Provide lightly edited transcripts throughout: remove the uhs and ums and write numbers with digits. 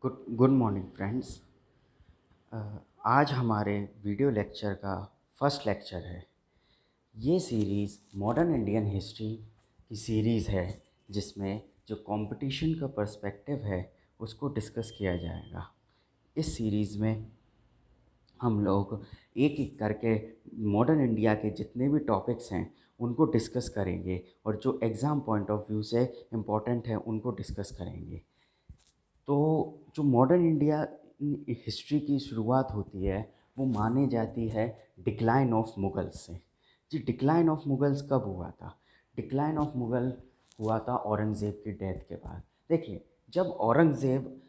Good morning friends. आज हमारे video lecture का फर्स्ट लेक्चर है। ये सीरीज़ मॉडर्न इंडियन हिस्ट्री की सीरीज़ है जिसमें जो कंपटीशन का पर्सपेक्टिव है उसको डिस्कस किया जाएगा। इस सीरीज़ में हम लोग एक एक करके मॉडर्न इंडिया के जितने भी टॉपिक्स हैं उनको डिस्कस करेंगे और जो एग्ज़ाम पॉइंट ऑफ व्यू से इम्पोर्टेंट है उनको डिस्कस करेंगे। तो जो मॉडर्न इंडिया हिस्ट्री की शुरुआत होती है वो मानी जाती है डिक्लाइन ऑफ मुगल्स से। जी, डिक्लाइन ऑफ मुगल्स कब हुआ था? डिक्लाइन ऑफ मुगल हुआ था औरंगज़ेब की डेथ के बाद। देखिए, जब औरंगज़ेब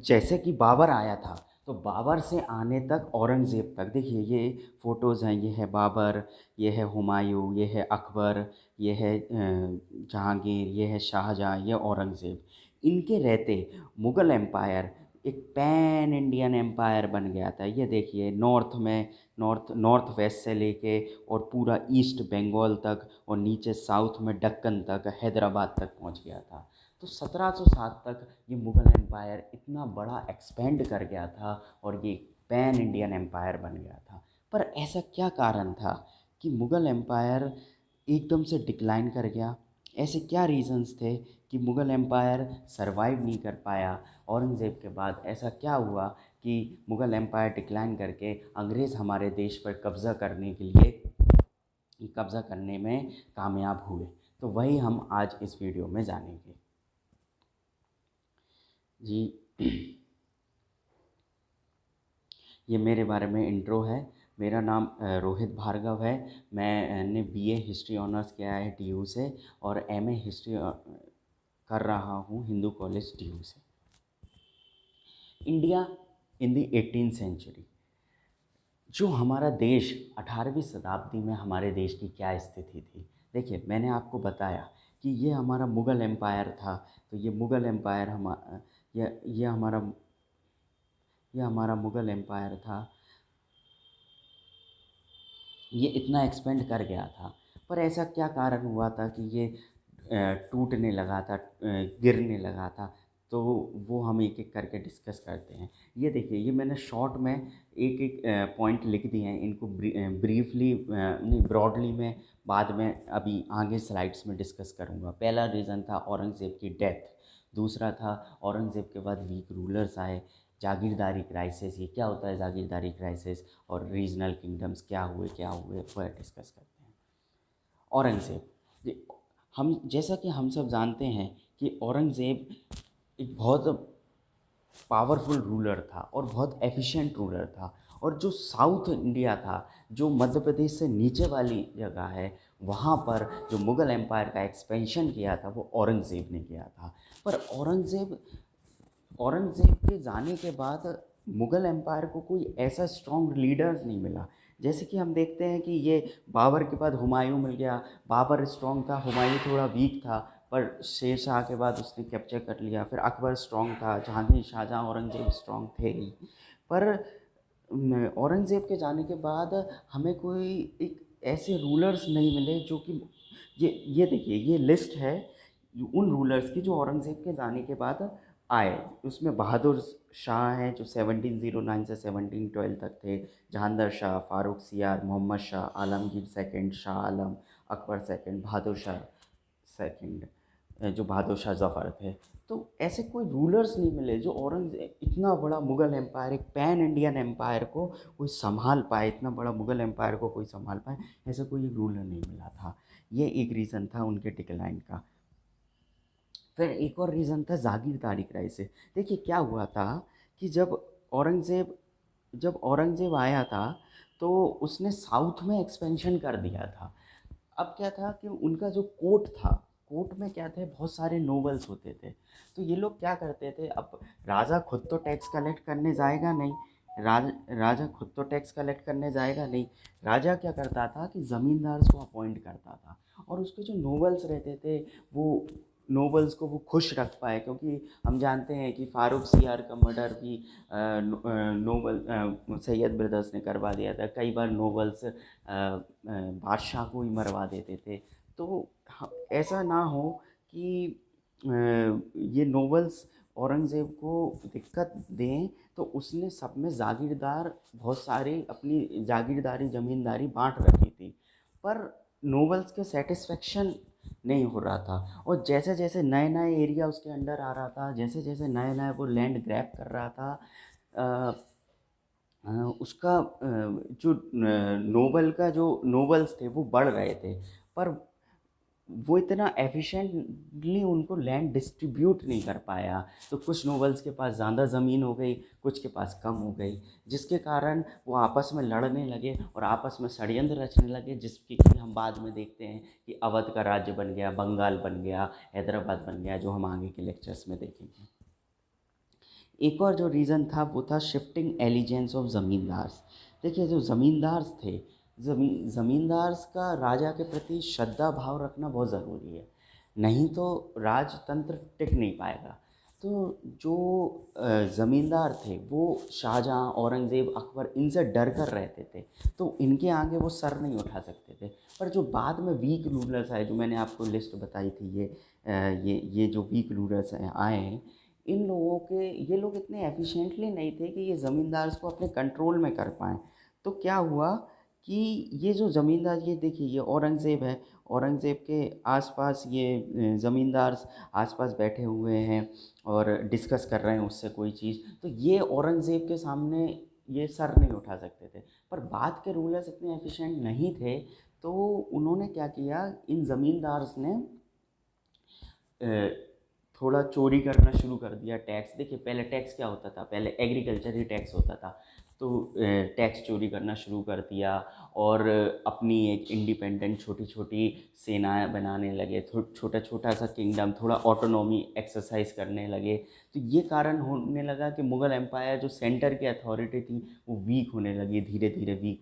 जैसे कि बाबर आया था तो बाबर से आने तक औरंगज़ेब तक, देखिए ये फ़ोटोज़ हैं, ये है बाबर, ये है हुमायूं, ये है अकबर, ये है जहांगीर, ये है शाहजहाँ, ये औरंगज़ेब। इनके रहते मुग़ल एम्पायर एक पैन इंडियन एम्पायर बन गया था। ये देखिए, नॉर्थ में नॉर्थ वेस्ट से लेके और पूरा ईस्ट बंगाल तक और नीचे साउथ में दक्कन तक, हैदराबाद तक पहुंच गया था। तो 1707 तक ये मुग़ल एम्पायर इतना बड़ा एक्सपेंड कर गया था और ये पैन इंडियन एम्पायर बन गया था। पर ऐसा क्या कारण था कि मुग़ल एम्पायर एकदम से डिक्लाइन कर गया? ऐसे क्या रीज़न्स थे कि मुग़ल एम्पायर सरवाइव नहीं कर पाया? औरंगज़ेब के बाद ऐसा क्या हुआ कि मुग़ल एम्पायर डिक्लाइन करके अंग्रेज़ हमारे देश पर कब्ज़ा करने में कामयाब हुए? तो वही हम आज इस वीडियो में जानेंगे। जी, ये मेरे बारे में इंट्रो है। मेरा नाम रोहित भार्गव है। मैंने बीए हिस्ट्री ऑनर्स किया है टीयू से और एमए हिस्ट्री कर रहा हूँ हिंदू कॉलेज टीयू से। India in the 18th century. जो हमारा देश 18वीं शताब्दी में हमारे देश की क्या स्थिति थी? देखिए, मैंने आपको बताया कि ये हमारा मुग़ल एम्पायर था। तो ये मुग़ल एम्पायर ये हमारा मुग़ल एम्पायर था। ये इतना एक्सपेंड कर गया था। पर ऐसा क्या कारण हुआ था कि ये टूटने लगा था, गिरने लगा था? तो वो हम एक एक करके डिस्कस करते हैं। ये देखिए, ये मैंने शॉर्ट में एक एक पॉइंट लिख दिए हैं। इनको ब्रीफली नहीं, ब्रॉडली में बाद में अभी आगे स्लाइड्स में डिस्कस करूँगा। पहला रीज़न था औरंगज़ेब की डेथ। दूसरा था औरंगज़ेब के बाद वीक रूलर्स आए। जागीरदारी क्राइसिस, ये क्या होता है जागीरदारी क्राइसिस, और रीजनल किंगडम्स क्या हुए वह डिस्कस करते हैं। औरंगज़ेब, ये हम जैसा कि हम सब जानते हैं कि औरंगज़ेब एक बहुत पावरफुल रूलर था और बहुत एफिशिएंट रूलर था। और जो साउथ इंडिया था, जो मध्य प्रदेश से नीचे वाली जगह है, वहाँ पर जो मुग़ल एम्पायर का एक्सपेंशन किया था वो औरंगज़ेब ने किया था। पर औरंगज़ेब के जाने के बाद मुग़ल एम्पायर को कोई ऐसा स्ट्रॉन्ग लीडर्स नहीं मिला। जैसे कि हम देखते हैं कि ये बाबर के बाद हुमायूं मिल गया। बाबर स्ट्रॉन्ग था, हुमायूं थोड़ा वीक था, पर शेर शाह के बाद उसने कैप्चर कर लिया। फिर अकबर स्ट्रॉन्ग था, जहांगीर, शाहजहाँ, औरंगज़ेब स्ट्रॉन्ग थे ही। पर औरंगज़ेब के जाने के बाद हमें कोई एक ऐसे रूलर्स नहीं मिले जो कि ये देखिए, ये लिस्ट है उन रूलर्स की जो औरंगज़ेब के जाने के बाद आए। उसमें बहादुर शाह हैं जो 1709 से 1712 तक थे। जहांगीर शाह, फ़ारूक सियार, Mohammad Shah, Alamgir second, Shah Alam, Akbar second, Bahadur Shah second, जो बहादुर शाह ज़फ़र थे। तो ऐसे कोई रूलर्स नहीं मिले जो औरंगज़ेब इतना बड़ा मुग़ल एम्पायर, एक पैन इंडियन एम्पायर को कोई संभाल पाए, इतना बड़ा मुग़ल एम्पायर को कोई संभाल पाए, ऐसा कोई रूलर नहीं मिला था। ये एक रीज़न था उनके डिक्लाइन का। फिर एक और रीज़न था जागीरदारी क्राइसिस। देखिए, क्या हुआ था कि औरंगज़ेब जब औरंगज़ेब आया था तो उसने साउथ में एक्सपेंशन कर दिया था। अब क्या था कि उनका जो कोर्ट था, कोर्ट में क्या थे, बहुत सारे नोबल्स होते थे। तो ये लोग क्या करते थे, अब राजा खुद तो टैक्स कलेक्ट करने जाएगा नहीं। राजा खुद तो टैक्स कलेक्ट करने जाएगा नहीं। राजा क्या करता था कि ज़मींदार को अपॉइंट करता था और उसके जो नोबल्स रहते थे वो नोबल्स को वो खुश रख पाए, क्योंकि हम जानते हैं कि फ़ारूक सियार का मर्डर भी नोबल सैयद ब्रदर्स ने करवा दिया था। कई बार नोबल्स बादशाह को ही मरवा देते थे। तो ऐसा ना हो कि ये नोबल्स औरंगज़ेब को दिक्कत दें तो उसने सब में जागीरदार बहुत सारी अपनी जागीरदारी ज़मींदारी बांट रखी थी, पर नोबल्स के सेटिस्फेक्शन नहीं हो रहा था। और जैसे जैसे नए नए एरिया उसके अंडर आ रहा था, जैसे जैसे नए नए वो लैंड ग्रैब कर रहा था, अ, उसका जो नोबल का जो नोबल्स थे वो बढ़ रहे थे, पर वो इतना एफिशिएंटली उनको लैंड डिस्ट्रीब्यूट नहीं कर पाया। तो कुछ नोबल्स के पास ज़्यादा ज़मीन हो गई, कुछ के पास कम हो गई, जिसके कारण वो आपस में लड़ने लगे और आपस में षड्यंत्र रचने लगे, जिसकी कि हम बाद में देखते हैं कि अवध का राज्य बन गया, बंगाल बन गया, हैदराबाद बन गया, जो हम आगे के लेक्चर्स में देखेंगे। एक और जो रीज़न था वो था शिफ्टिंग एलिजेंस ऑफ ज़मींदार्स। देखिए, जो ज़मींदार्स थे, ज़मींदार्स का राजा के प्रति श्रद्धा भाव रखना बहुत ज़रूरी है, नहीं तो राजतंत्र टिक नहीं पाएगा। तो जो ज़मींदार थे वो शाहजहाँ, औरंगज़ेब, अकबर इनसे डर कर रहते थे, तो इनके आगे वो सर नहीं उठा सकते थे। पर जो बाद में वीक रूलर्स आए, जो मैंने आपको लिस्ट बताई थी, ये जो वीक रूलर्स आए हैं, इन लोगों के ये लोग इतने एफिशिएंटली नहीं थे कि ये ज़मींदार को अपने कंट्रोल में कर पाएँ। तो क्या हुआ कि ये जो ज़मींदार, ये देखिए ये औरंगज़ेब है, औरंगज़ेब के आसपास ये ज़मींदार आसपास बैठे हुए हैं और डिस्कस कर रहे हैं उससे कोई चीज़, तो ये औरंगज़ेब के सामने ये सर नहीं उठा सकते थे। पर बाद के रूलर्स इतने एफिशिएंट नहीं थे, तो उन्होंने क्या किया, इन ज़मींदार्स ने अ, थोड़ा चोरी करना शुरू कर दिया। टैक्स, देखिए पहले टैक्स क्या होता था, पहले एग्रीकल्चर ही टैक्स होता था, तो टैक्स चोरी करना शुरू कर दिया और अपनी एक इंडिपेंडेंट छोटी छोटी सेनाएं बनाने लगे, छोटा छोटा सा किंगडम, थोड़ा ऑटोनॉमी एक्सरसाइज करने लगे। तो ये कारण होने लगा कि मुग़ल एम्पायर जो सेंटर की अथॉरिटी थी वो वीक होने लगी, धीरे धीरे वीक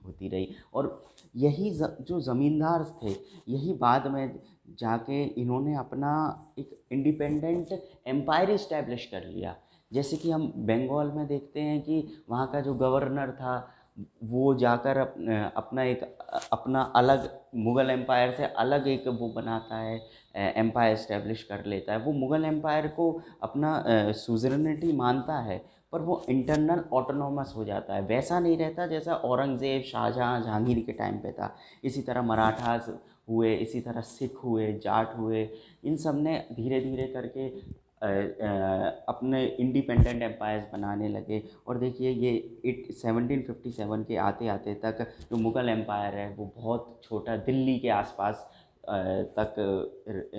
होती रही। और यही जो ज़मींदार थे, यही बाद में जाके इन्होंने अपना एक इंडिपेंडेंट एम्पायर इस्टेब्लिश कर लिया। जैसे कि हम बंगाल में देखते हैं कि वहाँ का जो गवर्नर था वो जाकर अपना एक अपना अलग मुग़ल एम्पायर से अलग एक वो बनाता है, एम्पायर इस्टेब्लिश कर लेता है। वो मुग़ल एम्पायर को अपना सुज़रेनिटी मानता है, पर वो इंटरनल ऑटोनोमस हो जाता है, वैसा नहीं रहता जैसा औरंगज़ेब, शाहजहाँ, जहांगीर के टाइम पे था। इसी तरह मराठास हुए, इसी तरह सिख हुए, जाट हुए, इन सब ने धीरे धीरे करके अपने इंडिपेंडेंट एम्पायर्स बनाने लगे। और देखिए ये 1757 के आते आते तक जो मुग़ल एम्पायर है वो बहुत छोटा, दिल्ली के आसपास तक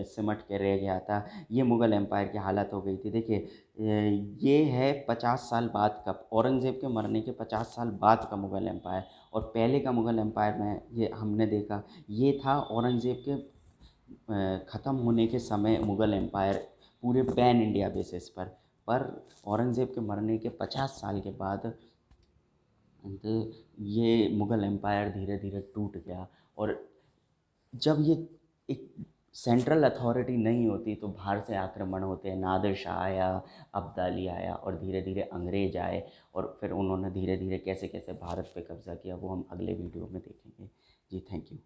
सिमट के रह गया था। ये मुग़ल एम्पायर की हालत हो गई थी। देखिए ये है 50 साल बाद का, औरंगज़ेब के मरने के 50 साल बाद का मुग़ल एम्पायर। और पहले का मुग़ल एम्पायर में ये हमने देखा, ये था औरंगज़ेब के ख़त्म होने के समय मुग़ल एम्पायर, पूरे पैन इंडिया बेसिस पर औरंगज़ेब के मरने के 50 साल के बाद ये मुग़ल एम्पायर धीरे धीरे टूट गया। और जब ये एक सेंट्रल अथॉरिटी नहीं होती तो बाहर से आक्रमण होते हैं, नादिर शाह आया, अब्दाली आया और धीरे धीरे अंग्रेज़ आए, और फिर उन्होंने धीरे धीरे कैसे कैसे भारत पे कब्ज़ा किया वो हम अगले वीडियो में देखेंगे। जी, थैंक यू।